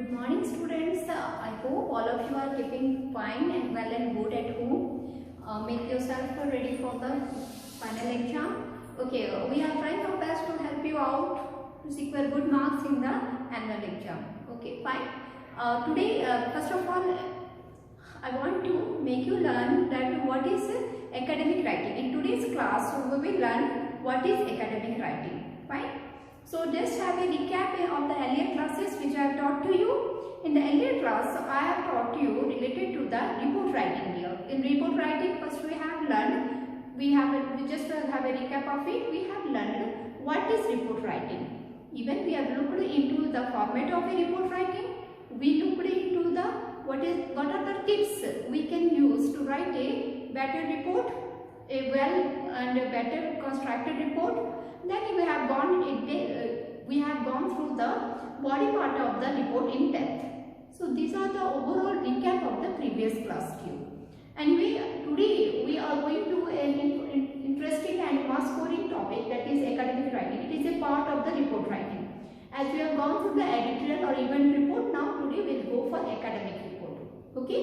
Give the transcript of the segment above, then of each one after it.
Good morning students. I hope all of you are keeping fine and well and good at home. Make yourself ready for the final exam. Okay, we are trying our best to help you out to secure good marks in the annual exam. Okay, fine. Today, first of all, I want to make you learn that what is academic writing. In today's class, we will learn what is academic writing. Fine. So just have a recap of the earlier classes which I have taught to you. In the earlier class, I have taught you related to the report writing here. In report writing, first we have learned, we just have a recap of it. We have learned what is report writing. Even we have looked into the format of a report writing. We looked into the what are the tips we can use to write a better report, a well and a better constructed report. Then we have gone through the body part of the report in depth. So these are the overall recap of the previous class too. Anyway, today we are going to an interesting and fast scoring topic, that is academic writing. It is a part of the report writing. As we have gone through the editorial or event report, now today we will go for academic report. Okay.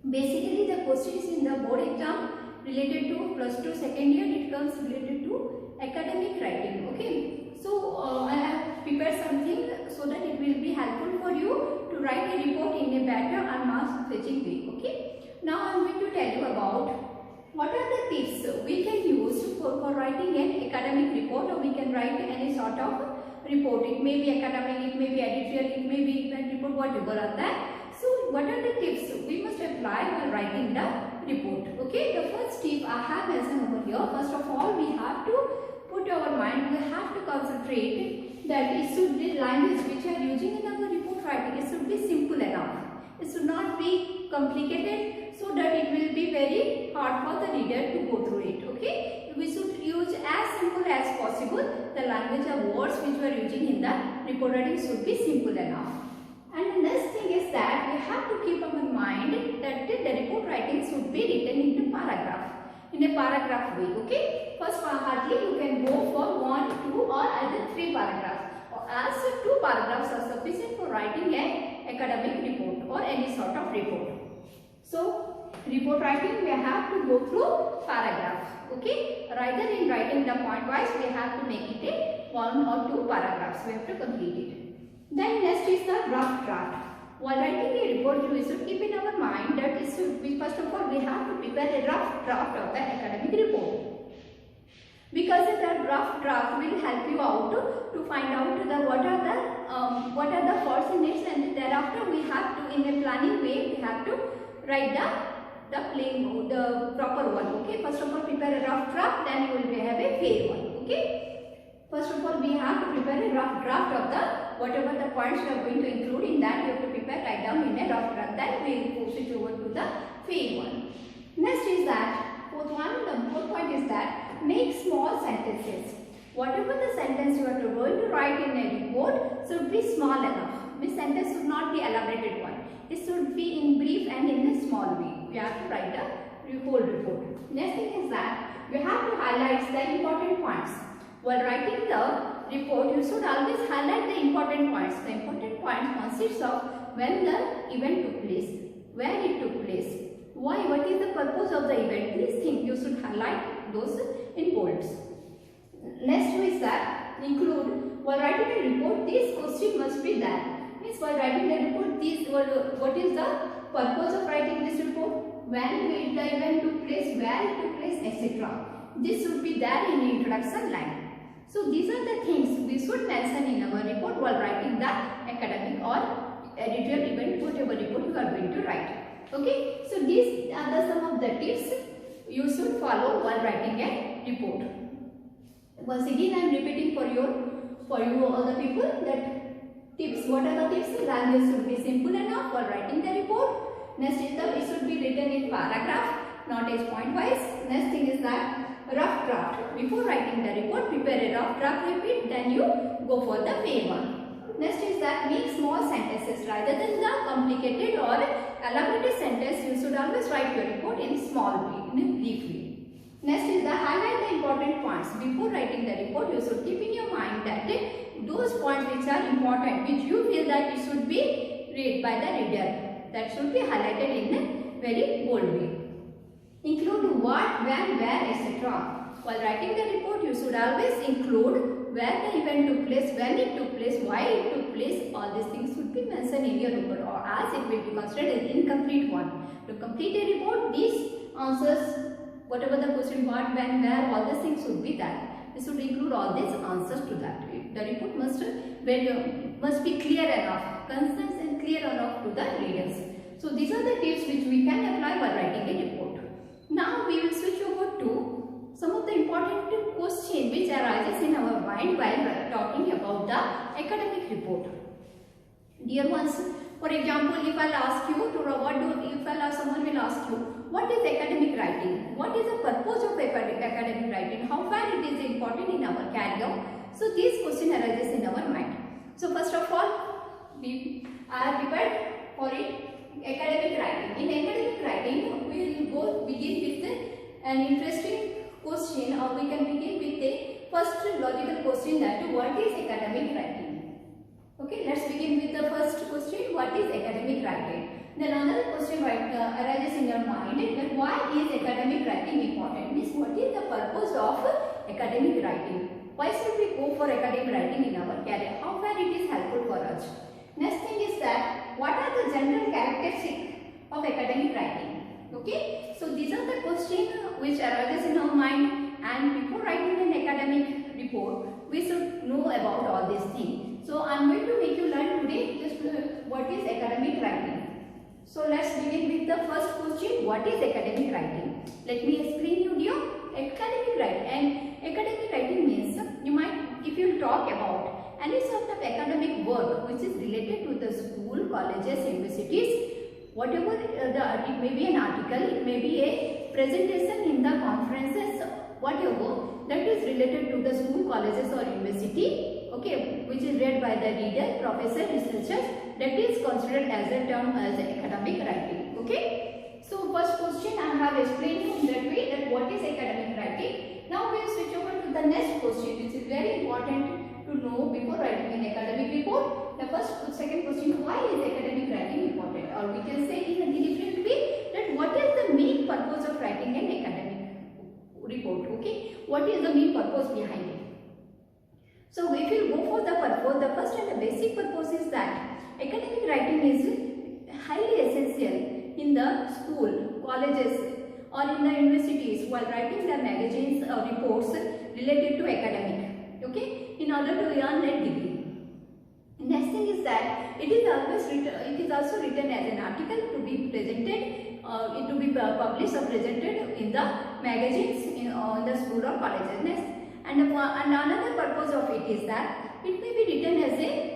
Basically, the questions in the board exam related to +2 second year, it comes related to academic writing. Okay, so I have prepared something so that it will be helpful for you to write a report in a better and marks fetching way. Okay, now I am going to tell you about what are the tips we can use for writing an academic report, or we can write any sort of report. It may be academic, it may be editorial, it may be event report, whatever are that. So what are the tips we must apply while writing the report? Okay, the first tip I have mentioned over here. First of all, we have to put our mind, we have to concentrate that it should be language which we are using in our report writing, it should be simple enough. It should not be complicated so that it will be very hard for the reader to go through it. Okay, we should use as simple as possible. The language of words which we are using in the report writing should be simple enough. And the next thing is that we have to keep our mind that the report writing should be written in a paragraph way. Okay, first hardly you can go for 1, 2 or either 3 paragraphs, or as 2 paragraphs are sufficient for writing an academic report or any sort of report. So report writing, we have to go through paragraphs. Okay, rather in writing the point wise, we have to make it a 1 or 2 paragraphs. We have to complete it. Then next is the rough draft. While writing a report, we should keep in our mind that it should be, first of all, we have to prepare a rough draft of the academic report. Because that rough draft will help you out to find out what are the faults in it, and thereafter we have to, in a planning way, we have to write the proper one. Okay, first of all prepare a rough draft, then you will have a fair one. Okay. First of all, we have to prepare a rough draft of whatever the points we are going to include in that. You have to prepare, write down in a rough draft. Then we will post it over to the fair one. Next is that the fourth point is that make small sentences. Whatever the sentence you are going to write in a report should be small enough. This sentence should not be elaborated one. It should be in brief and in a small way. We have to write the whole report. Next thing is that you have to highlight the important points. While writing the report, you should always highlight the important points. The important points consists of when the event took place, where it took place, why, what is the purpose of the event. These things you should highlight those in bolds. Next is that include, while writing a report, these questions must be there. Means while writing the report, what is the purpose of writing this report, when the event took place, where it took place, etc. This should be there in the introduction line. So these are the things we should mention in our report while writing the academic or editorial event, whatever report you are going to write. Okay, so these are some of the tips you should follow while writing a report. Once again, I am repeating for you all the people that tips. What are the tips? Language should be simple enough while writing the report. Next is that it should be written in paragraph, not as point wise. Next thing is that rough draft. Before writing the report, prepare a rough draft, repeat, then you go for the fair one. Next is that make small sentences. Rather than the complicated or elaborated sentence, you should always write your report in small way, in a brief way. Next is the highlight the important points. Before writing the report, you should keep in your mind that those points which are important, which you feel that it should be read by the reader. That should be highlighted in a very bold way. Include what, when, where, etc. While writing the report, you should always include where the event took place, when it took place, why it took place. All these things should be mentioned in your report, or as it will be considered an incomplete one. To complete a report, these answers, whatever the question, what, when, where, all these things should be there. We should include all these answers to that. The report must be clear enough, concise and clear enough to the readers. So these are the tips which we can apply while writing a report. Now we will switch over to some of the important questions which arises in our mind while talking about the academic report. Dear ones, for example, if I'll ask you to someone will ask you, what is academic writing? What is the purpose of academic writing? How far it is important in our career? So this question arises in our mind. So first of all, we are prepared for it. Academic writing. In academic writing, we will begin with an interesting question, or we can begin with a first logical question, that what is academic writing? Okay, let's begin with the first question. What is academic writing? Then another question arises in your mind, that why is academic writing important? Means what is the purpose of academic writing? Why should we go for academic writing in our career? How far it is helpful for us? Next thing is that what are the general characteristics of academic writing? Okay, so these are the questions which arises in our mind, and before writing an academic report, we should know about all these things. So I am going to make you learn today just what is academic writing. So let's begin with the first question. What is academic writing? Let me explain you dear. Academic writing, and academic writing means, you might, if you talk about any sort of academic work which is related to the school, colleges, universities, whatever it may be an article, it may be a presentation in the conferences, whatever that is related to the school, colleges or university, okay, which is read by the reader, professor, researchers, that is considered as a term as academic writing. Okay. So first question I have explained you in that way, that what is academic writing. Now we will switch over to the next question, which is very important to know before writing an academic report. The second question, why is academic writing important? Or we can say in a different way, that what is the main purpose of writing an academic report? Okay, what is the main purpose behind it? So if you go for the purpose, the first and the basic purpose is that academic writing is highly essential in the school, colleges or in the universities while writing the magazines or reports related to academic, okay, in order to earn a degree. Next thing is that it is also written as an article to be presented, to be published or presented in the magazines in the school or colleges. Next, and another purpose of it is that it may be written as a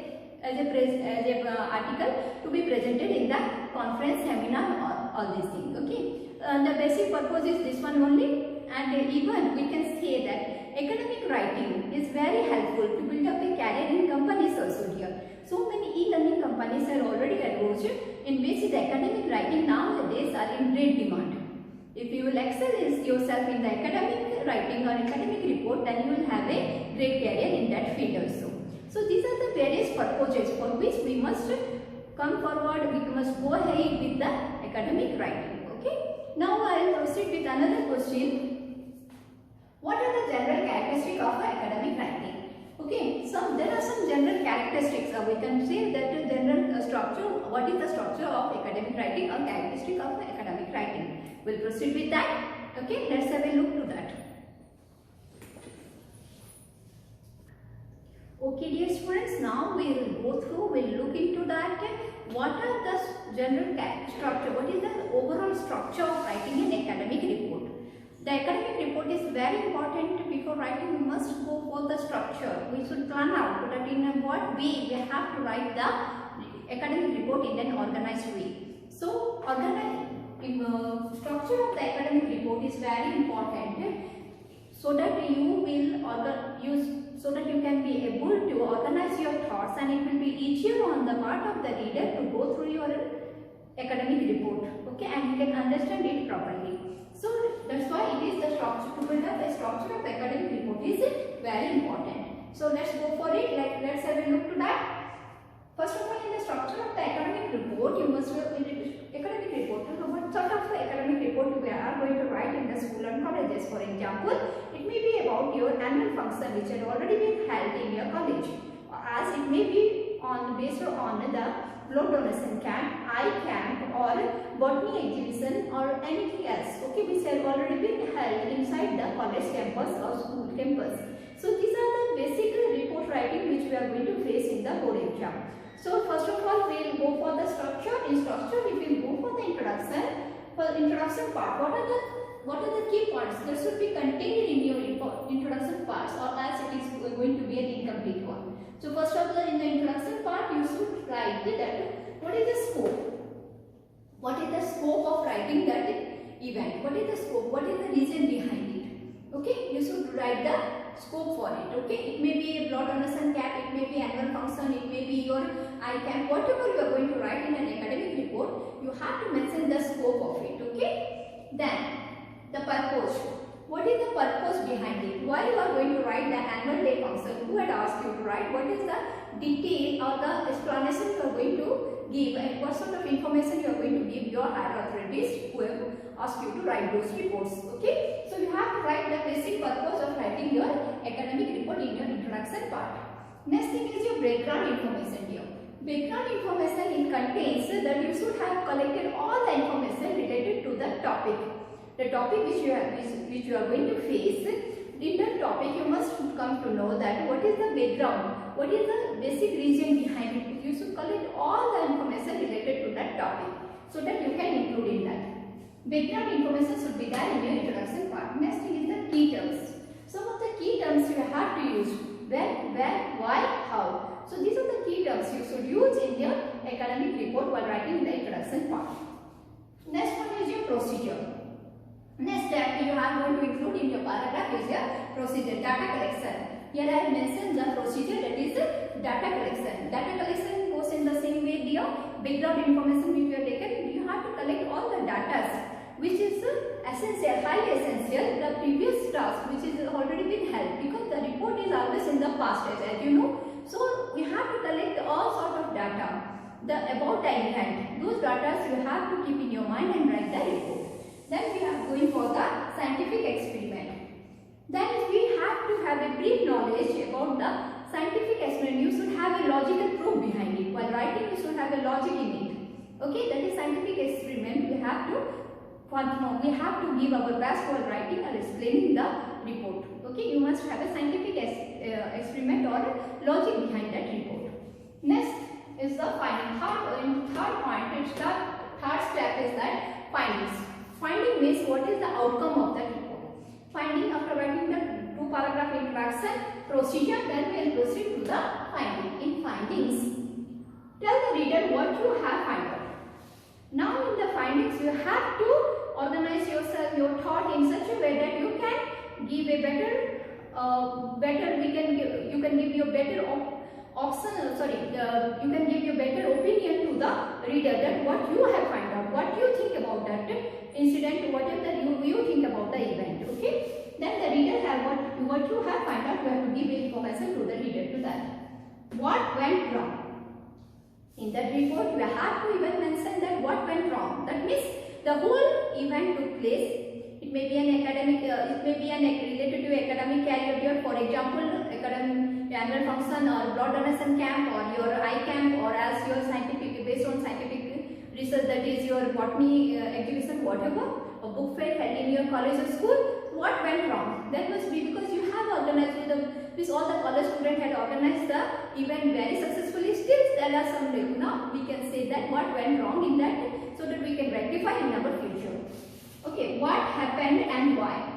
article to be presented in the conference, seminar, or all these things. Okay, the basic purpose is this one only, and even we can say that academic writing is very helpful to build up a career in companies also here. So many e-learning companies are already approached in which the academic writing nowadays are in great demand. If you will excel yourself in the academic writing or academic report, then you will have a great career in that field also. So these are the various purposes for which we must come forward, we must go ahead with the academic writing. Okay. Now I will proceed with another question. What are the general characteristics of academic writing? Okay, so there are some general characteristics, or we can say that the general structure, what is the structure of academic writing or characteristic of academic writing. We'll proceed with that. Okay, let's have a look to that. Okay dear students, now we will go through, we will look into that. What are the general structure, what is the overall structure of writing an academic report. The academic report is very important. Before writing, we must go for the structure. We should plan out that in what way we have to write the academic report in an organized way. So, structure of the academic report is very important, so that you can be able to organize your thoughts, and it will be easier on the part of the reader to go through your academic report, okay, and you can understand it properly. So that's why it is the structure, to build up a structure of academic report is very important. So let's go for it. Let's have a look to that. First of all, in the structure of the academic report, report, you must academic report. What sort of academic report we are going to write in the school and colleges? For example, it may be about your annual function which had already been held in your college, as it may be based on the blood donation camp, eye camp, or botany exhibition, or anything else, okay, which have already been held inside the college campus or school campus. So these are the basic report writing which we are going to face in the board exam. So first of all, we will go for the structure. In structure, we will go for the introduction. For the introduction part, what are the key points that should be contained in your introduction parts, or else it is going to be an incomplete one. So first of all, in the introduction part, you should write that what is the scope? What is the scope of writing that event? What is the scope? What is the reason behind it? Okay, you should write the scope for it. Okay, it may be a blood donation camp, it may be annual function, it may be your eye camp, whatever you are going to write in an academic report, you have to mention the scope of it. Okay, then the purpose. What is the purpose behind it? Why you are going to write the annual day function? Who had asked you to write? What is the detail or the explanation you are going to give, and what sort of information you are going to give your higher authorities who have asked you to write those reports? Okay, so you have to write the basic purpose of writing your academic report in your introduction part. Next thing is your background information here. Background information, it contains that you should have collected all the information related to the topic. The topic which you are going to face. In that topic, you must come to know that what is the background, what is the basic reason behind it. You should collect all the information related to that topic so that you can include in that. Background information should be there in your introduction part. Next thing is the key terms. Some of the key terms you have to use: when, where, why, how. So these are the key terms you should use in your academic report while writing the introduction part. Next one is your procedure. Next step you are going to include in your paragraph is your procedure, data collection. Here I have mentioned the procedure, that is data collection. Data collection goes in the same way here. Background information which you have taken, you have to collect all the data which is essential, highly essential, the previous task which is already been held, because the report is always in the past as you know. So we have to collect all sort of data. The about the event, those data you have to keep in your mind and write the report. Then we are going for the scientific experiment. Then we have to have a brief knowledge about the scientific experiment. You should have a logical proof behind it. While writing, you should have a logic in it. Okay, that is scientific experiment. We have to give our best while writing or explaining the report. Okay, you must have a scientific experiment or logic behind that report. Next is the finding. Third point, third step is that findings. Finding means what is the outcome of that report. Finding, after writing the 2 paragraph introduction, procedure, then we will proceed to the finding. In findings, tell the reader what you have found out. Now in the findings, you have to organize yourself, your thought in such a way that you can give a you can give your better you can give your better opinion to the reader that what you have found out, what you think about that incident, whatever you think about the event. Okay, then the reader have what you have found out, you have to give information to the reader to that. What went wrong? In that report, you have to even mention that what went wrong. That means the whole event took place. It may be an academic, it may be related to academic career. For example, academic annual function or blood donation camp or your eye camp, or as your scientific, based on scientific research, that is your botany exhibition, whatever, a book fair held in your college or school. What went wrong? That must be because you have organized with all the college students had organized the event very successfully. Still there are some lacuna. We can say that what went wrong in that, so that we can rectify in our future. Okay, what happened and why?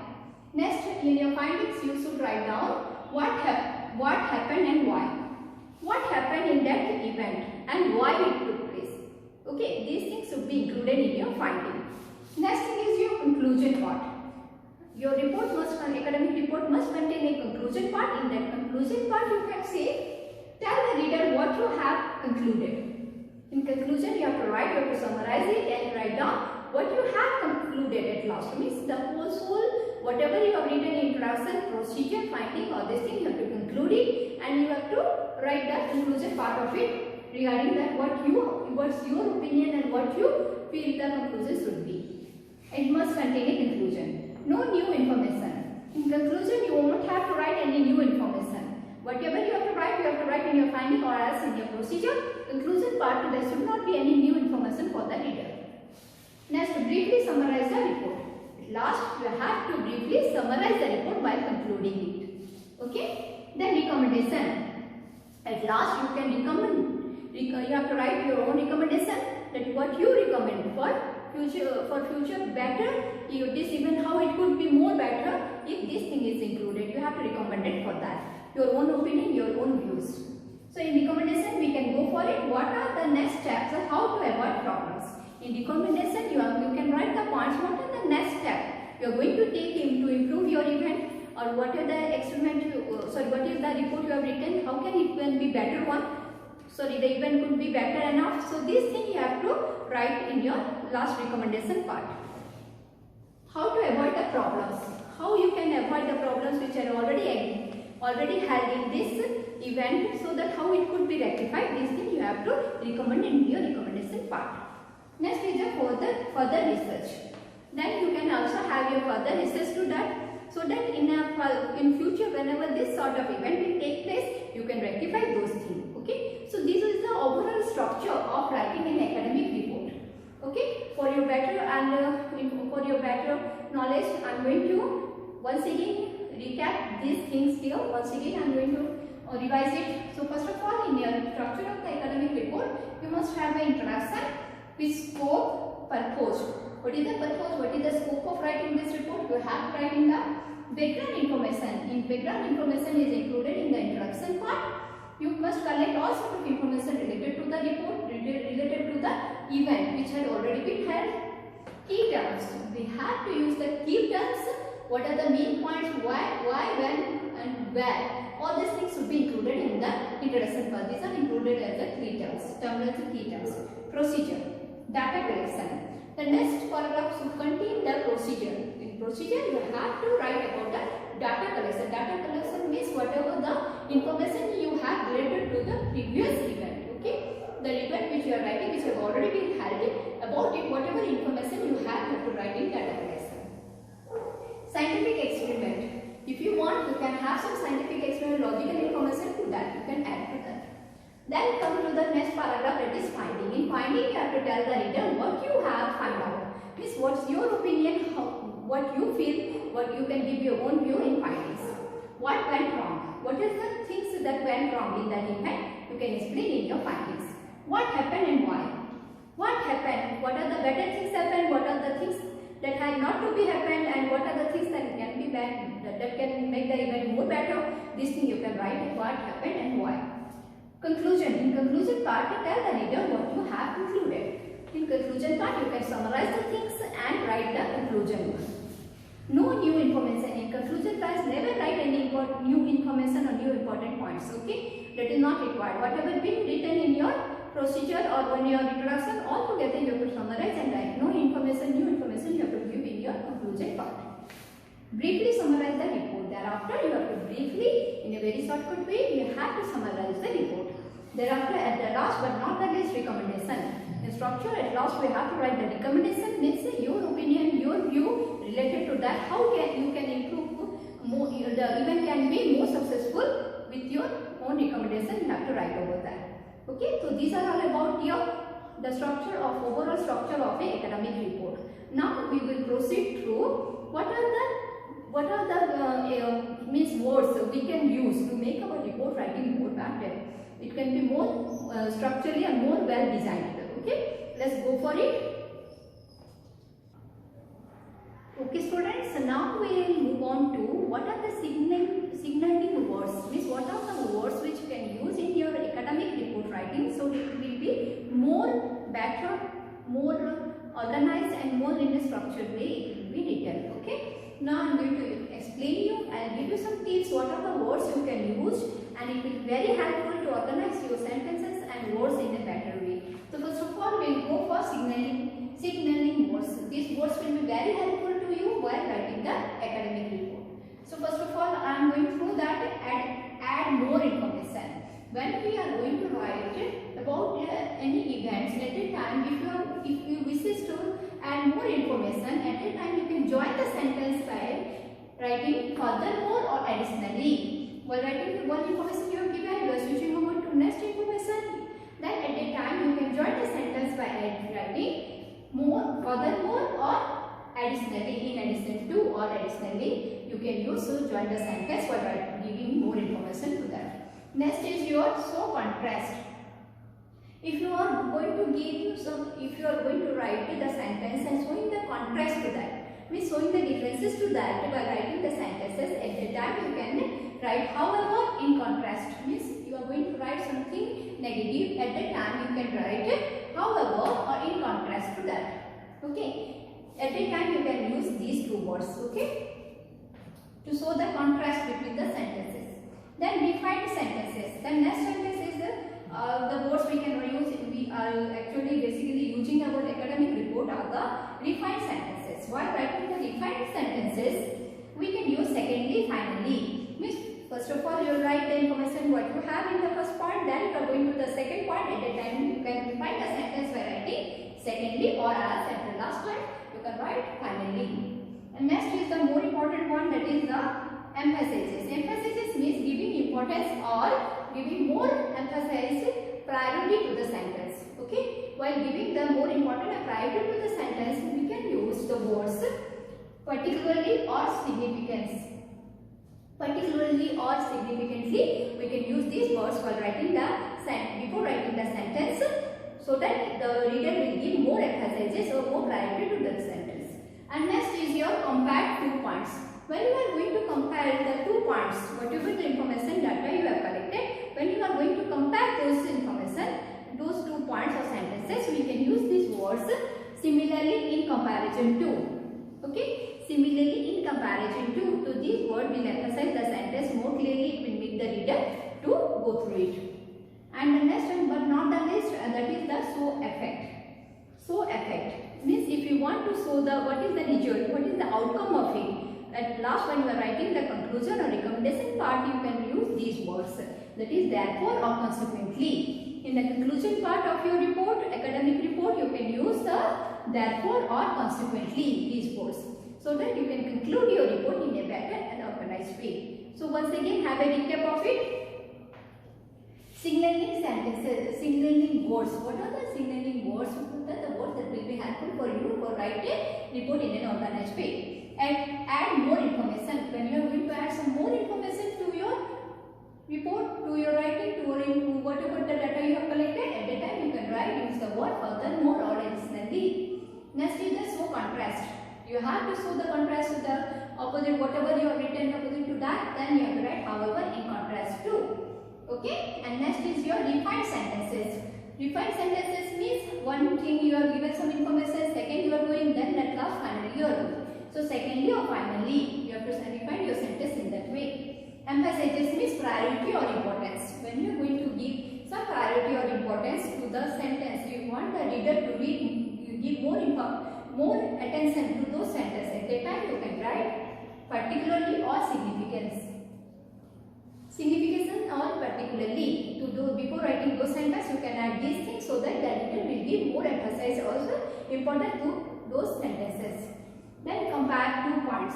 Next, in your findings, you should write down what happened and why. What happened in that event and why it took place. Okay, these things should be included in your finding. Next thing is your conclusion part. Your report academic report must contain a conclusion part. In that conclusion part, you can say, tell the reader what you have concluded. In conclusion, you have to summarize it and write down what you have concluded at last. Means the whole, whatever you have written in introduction, procedure, finding, all this thing, you have to conclude it and you have to write the conclusion part of it regarding that what's your opinion and what you feel the conclusion should be. It must contain a conclusion. No new information. In conclusion, you won't have to write any new information. Whatever you have to write in your finding or else in your procedure. Conclusion part, there should not be any new information for the reader. Next, briefly summarize the report. At last, you have to briefly summarize the report while concluding it. Okay? Then recommendation. At last, you can recommend. You have to write your own recommendation. That what you recommend for future better. This even how it could be more better if this thing is included. You have to recommend it for that. Your own opinion, your own views. So in recommendation, we can go for it. What are the next steps of how to avoid problems? In recommendation, you can write the points. What are the next steps you are going to take to improve your event, or what are the experiment? What is the report you have written? How can it be better one? The event could be better enough. So this thing you have to write in your last recommendation part. How to avoid the problems? How you can avoid the problems which are already held in this event, so that how it could be rectified. This thing you have to recommend in your recommendation part. Next is the further research. Then you can also have your further research to that, so that in future whenever this sort of event will take place, you can rectify those things. Okay, so this is the overall structure of writing an academic report. Okay, for your better knowledge, I am going to once again recap these things here. Once again I am going to revise it. So first of all, in your structure of the academic report, you must have an introduction with scope, purpose. What is the purpose? What is the scope of writing this report? You have to write in the background information. In background information is included in the introduction part. You must collect all sort of information related to the report, related to the event which had already been held. Key terms. We have to use the key terms. What are the main points? Why, when, and where? All these things should be included in the introduction part. These are included as the key terms. Terminal key terms. Procedure. Data collection. The next paragraph should contain the procedure. In procedure, you have to write about the data collection. Data collection means whatever the information you have related to the previous event. Okay, the event which you are writing, which have already been held, about it, whatever information you have to write in data collection. Scientific experiment. If you want, you can have some scientific experiment, logical information to that. You can add to that. Then come to the next paragraph, that is finding. In finding, you have to tell the reader what you have found out. Means what's your opinion, what you feel, what you can give your own view in findings. What went wrong? What is the things that went wrong in that event? You can explain in your findings. What happened and why? What happened? What are the better things happened? What are the things that had not to be happened? And what are the things that can be bad, that can make the event more better? This thing you can write what happened and why. Conclusion. In conclusion part, tell the reader what you have concluded. In conclusion part, you can summarize the things and write the conclusion. No new information. In conclusion part, never write any new information or new important points. Okay, that is not required. Whatever been written in your procedure or in your introduction, all together you have to summarize and write. No information, new information you have to give in your conclusion part. Briefly summarize the report. Thereafter, you have to briefly, in a very shortcut way, you have to summarize the report. Thereafter, at the last but not the least, recommendation. In structure, at last we have to write the recommendation, means your opinion, your view related to that. How you can improve more, the event can be more successful with your own recommendation. You have to write over that. Okay, so these are all about the structure of overall structure of a academic report. Now we will proceed through what are the means words we can use to make our report writing more better. It can be more structurally and more well designed. Okay, let's go for it. Okay students, so now we will move on to what are the signaling words. Means what are the words which you can use in your academic report writing, so it will be more better, more organized and more in a structured way it will be written. Okay. Now I am going to explain you and give you some tips what are the words you can use, and it will be very helpful to organize your sentences and words in a better way. So first of all, we will go for signaling words. These words will be very helpful to you while writing the academic report. So first of all, I am going through that add more information. When we are going to write, the about any events, at a time if you wishes to add more information, at a time you can join the sentence by writing furthermore or additionally. While writing one information you have given, you are switching over to next information. Then at a time you can join the sentence by writing more, furthermore or additionally, in addition to or additionally. You can use to join the sentence while giving more information to that. Next is your show contrast. If you are going to give some, if you are going to write the sentence and showing the contrast to that, means showing the differences to that by writing the sentences, at the time you can write however in contrast, means you are going to write something negative, at the time you can write however or in contrast to that. Okay, at the time you can use these two words, okay, to show the contrast between the sentences. Then defined sentences. The next sentence is the words we can use. We are actually basically using our academic report are the refined sentences. While writing the refined sentences, we can use secondly, finally. Means first of all you will write the information what you have in the first part, then you are going to the second part. At the time you can refine the sentence by writing secondly, or as at the last part you can write finally. And next is the more important one, that is the emphasis. Emphasis means giving importance or giving more emphasis, priority to the sentence. Okay, while giving the more important priority to the sentence, we can use the words particularly or significance. Particularly or significantly, we can use these words while writing the before writing the sentence, so that the reader will give more emphasis or more priority to the sentence. And next is your compare 2 points. When you are going to compare the 2 points, whatever the information data you have collected, when you are going to compare those information, those 2 points or sentences, we can use these words similarly in comparison to. Okay, similarly in comparison to these words will emphasize the sentence more clearly. It will make the reader to go through it. And the next one, but not the least, that is the show effect. Show effect means if you want to show the what is the result, what is the outcome of it. At last when you are writing the conclusion or recommendation part, you can use these words, that is therefore or consequently. In the conclusion part of your report, academic report, you can use the therefore or consequently, these words, so that you can conclude your report in a better and organized way. So once again have a recap of it. Signaling sentences, signaling words. What are the signaling words? What are the words that will be helpful for you for write a report in an organized way? And add more information. When you are going to add some more information to your report, to your writing, to whatever the data you have collected, at the time you can write, use the word furthermore or additionally. Next is the show contrast. You have to show the contrast to the opposite, whatever you have written opposite to that, then you have to write however in contrast to. Okay, and next is your refined sentences. Refined sentences means one thing you have given some information, second you are going, then at last finally you are doing. So secondly or finally, you have to refine your sentence in that way. Emphasis means priority or importance. When you are going to give some priority or importance to the sentence, you want the reader to read, you give more attention to those sentences. At that time you can write particularly or significance. Significance or particularly, to do before writing those sentences you can add these things, so that the reader will give more emphasis also important to those sentences. Then compare 2 points.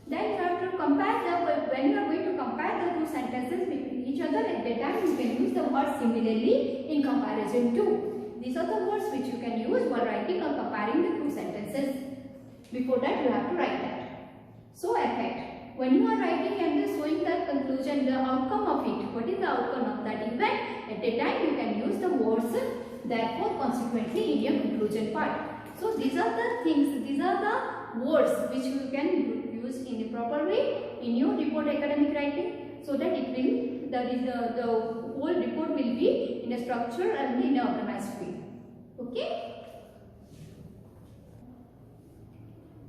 Then you have to compare when you are going to compare the 2 sentences between each other, at that time you can use the word similarly in comparison to. These are the words which you can use while writing or comparing the 2 sentences. Before that you have to write that. So effect. When you are writing and showing the conclusion, the outcome of it, what is the outcome of that event, at that time you can use the words therefore consequently in your conclusion part. So these are the things, these are the words which you can use in a proper way in your report academic writing, so that it will, the whole report will be in a structure and in an organized way. Okay?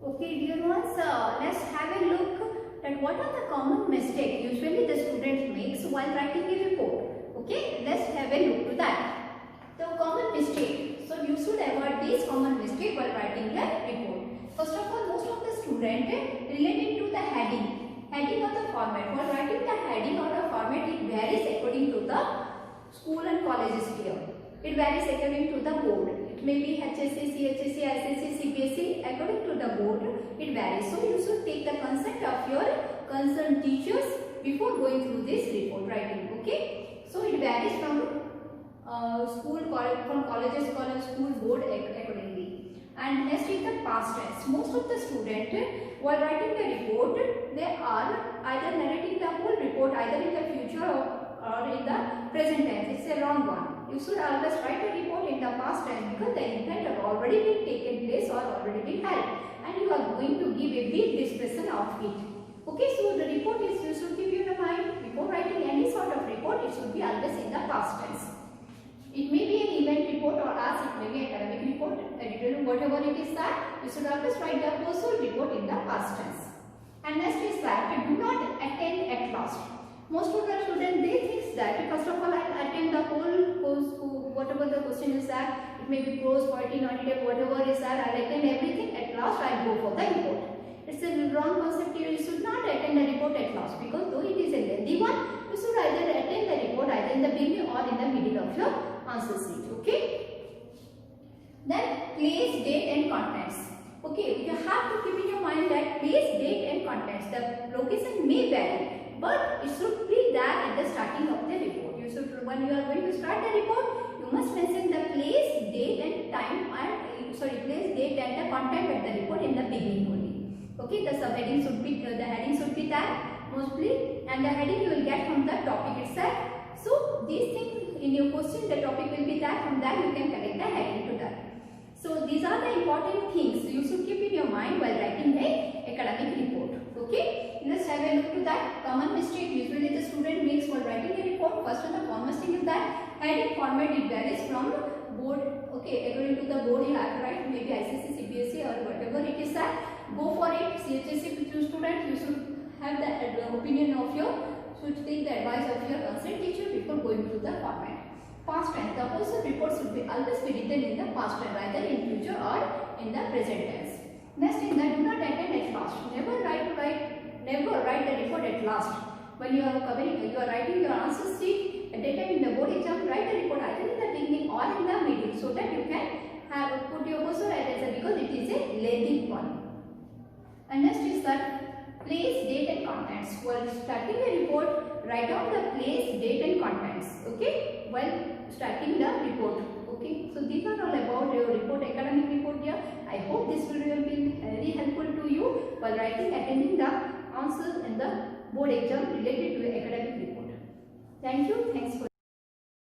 Okay dear ones, let's have a look at what are the common mistakes usually the student makes while writing a report. Okay, let's have a look to that. The common mistake. So you should avoid these common mistakes while writing a report. First of all, most of the students related to the heading of the format. While writing the heading or the format, it varies according to the school and colleges here. It varies according to the board. It may be HSC, CHSC, ICSE, CBSE. According to the board, it varies. So you should take the consent of your concerned teachers before going through this report writing. Okay. So it varies from school, from colleges, college, school, board accordingly. And next is the past tense. Most of the students, while writing the report, they are either narrating the whole report either in the future or in the present tense. It's a wrong one. You should always write a report in the past tense because the event have already been taken place or already been held, and you are going to give a brief description of it. Okay, so the report is, you should keep in mind before writing any sort of report, it should be always in the past tense. It may be an event report or as it may be an academic report, editorial, whatever it is that, you should always write the whole report in the past tense. And next is that do not attend at last. Most of the students, they think that first of all I attend the whole course, whatever the question is that, it may be prose, poetry, narrative, whatever is that, I attend everything, at last I go for the report. It's a wrong concept here. You should not attend the report at last because though it is a lengthy one, you should either attend the report either in the beginning or in the middle of your answer sheet. Okay. Then place, date and contents. Okay, you have to keep in your mind that place, date and contents. The location may vary, but it should be there at the starting of the report. You should, when you are going to start the report, you must mention the place, date and time and place, date and the content of the report in the beginning only. Okay, the subheading should be, the heading should be that mostly, and the heading you will get from the topic itself. So these things in your question, the topic will be that, from that you can connect the heading to that. So these are the important things you should keep in your mind while writing a academic report. Okay, let's have a look to that. Common mistake usually the student makes while writing a report. First of the foremost thing is that heading format, it varies from board. Okay, according to the board you have to write maybe ICSE, CBSE or whatever it is that. Go for it. CHSE student, you should have the opinion of your, should take the advice of your concerned teacher before going through the format. Past tense, the whole report should be always be written in the past tense, either in future or in the present tense. Next is that do not attend at last. Never write the report at last. When you are writing your answer sheet at that time in the board exam, write the report either in the beginning or in the middle so that you can put your question at answer because it is a lengthy one. And next is that place, date and contents. While starting the report, write down the place, date and contents. Okay, while starting the report. Okay, so these are all about your report, academic report here. I hope this will be very helpful to you while attending the answers in the board exam related to the academic report. Thank you. Thanks for